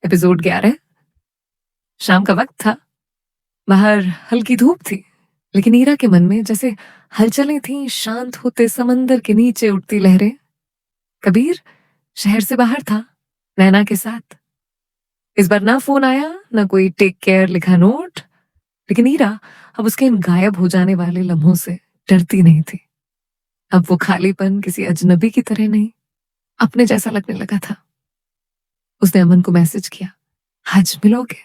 Episode 11। शाम का वक्त था। बाहर हल्की धूप थी, लेकिन ईरा के मन में जैसे हलचलें थीं, शांत होते समंदर के नीचे उठती लहरें। कबीर शहर से बाहर था, नैना के साथ। इस बार ना फोन आया, ना कोई टेक केयर लिखा नोट, लेकिन ईरा अब उसके इन गायब हो जाने वाले लम्हों से डरती नहीं थी। अब वो खालीपन किसी अजनबी की तरह नहीं, अपने जैसा लगने लगा था। उसने अमन को मैसेज किया, आज मिलोगे?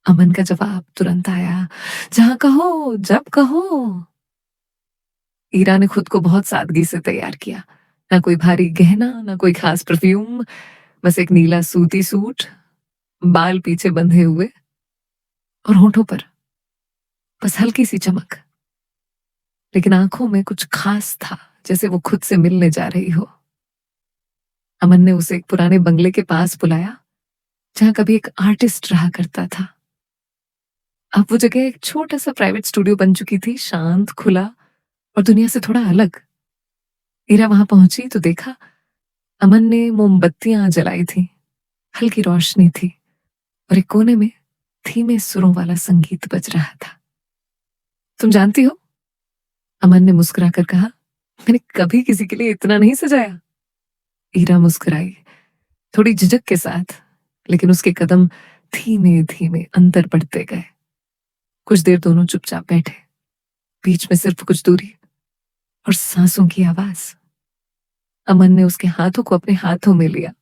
अमन का जवाब तुरंत आया, जहां कहो, जब कहो। ईरा ने खुद को बहुत सादगी से तैयार किया। ना कोई भारी गहना, ना कोई खास परफ्यूम, बस एक नीला सूती सूट, बाल पीछे बंधे हुए और होठों पर बस हल्की सी चमक। लेकिन आंखों में कुछ खास था, जैसे वो खुद से मिलने जा रही हो। अमन ने उसे एक पुराने बंगले के पास बुलाया, जहां कभी एक आर्टिस्ट रहा करता था। अब वो जगह एक छोटा सा प्राइवेट स्टूडियो बन चुकी थी, शांत, खुला और दुनिया से थोड़ा अलग। ईरा वहां पहुंची तो देखा अमन ने मोमबत्तियां जलाई थी, हल्की रोशनी थी और एक कोने में धीमे सुरों वाला संगीत बज रहा था। तुम जानती हो, अमन ने मुस्कुराकर कहा, मैंने कभी किसी के लिए इतना नहीं सजाया। ईरा मुस्कुराई, थोड़ी झिझक के साथ, लेकिन उसके कदम धीमे धीमे अंदर बढ़ते गए। कुछ देर दोनों चुपचाप बैठे, बीच में सिर्फ कुछ दूरी और सांसों की आवाज। अमन ने उसके हाथों को अपने हाथों में लिया।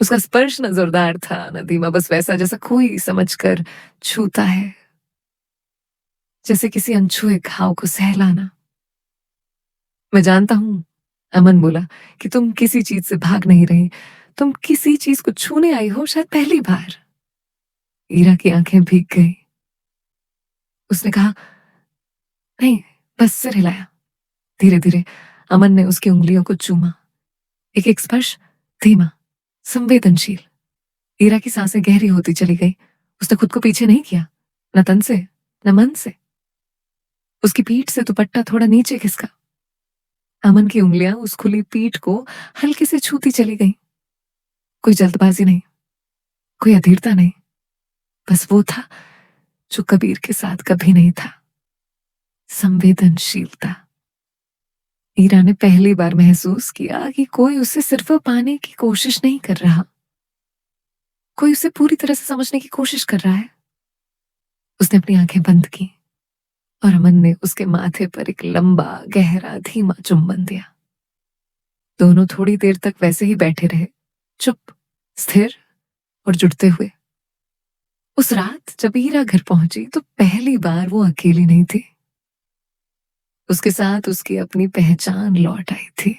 उसका स्पर्श न जोरदार था, न धीमा, बस वैसा जैसा कोई समझकर छूता है, जैसे किसी अनछुए घाव को सहलाना। मैं जानता हूं, अमन बोला, कि तुम किसी चीज से भाग नहीं रही, तुम किसी चीज को छूने आई हो, शायद पहली बार। ईरा की आंखें भीग गई। उसने कहा, नहीं, बस सिर हिलाया। धीरे धीरे अमन ने उसकी उंगलियों को चूमा, एक एक स्पर्श धीमा, संवेदनशील। ईरा की सांसें गहरी होती चली गई। उसने खुद को पीछे नहीं किया, न तन से न मन से। उसकी पीठ से दुपट्टा थोड़ा नीचे खिसका। अमन की उंगलियां उस खुली पीठ को हल्के से छूती चली गईं। कोई जल्दबाजी नहीं, कोई अधीरता नहीं, बस वो था जो कबीर के साथ कभी नहीं था, संवेदनशीलता। ईरा ने पहली बार महसूस किया कि कोई उसे सिर्फ पाने की कोशिश नहीं कर रहा, कोई उसे पूरी तरह से समझने की कोशिश कर रहा है। उसने अपनी आंखें बंद की और अमन ने उसके माथे पर एक लंबा, गहरा, धीमा चुंबन दिया। दोनों थोड़ी देर तक वैसे ही बैठे रहे, चुप, स्थिर और जुड़ते हुए। उस रात जब ईरा घर पहुंची तो पहली बार वो अकेली नहीं थी। उसके साथ उसकी अपनी पहचान लौट आई थी।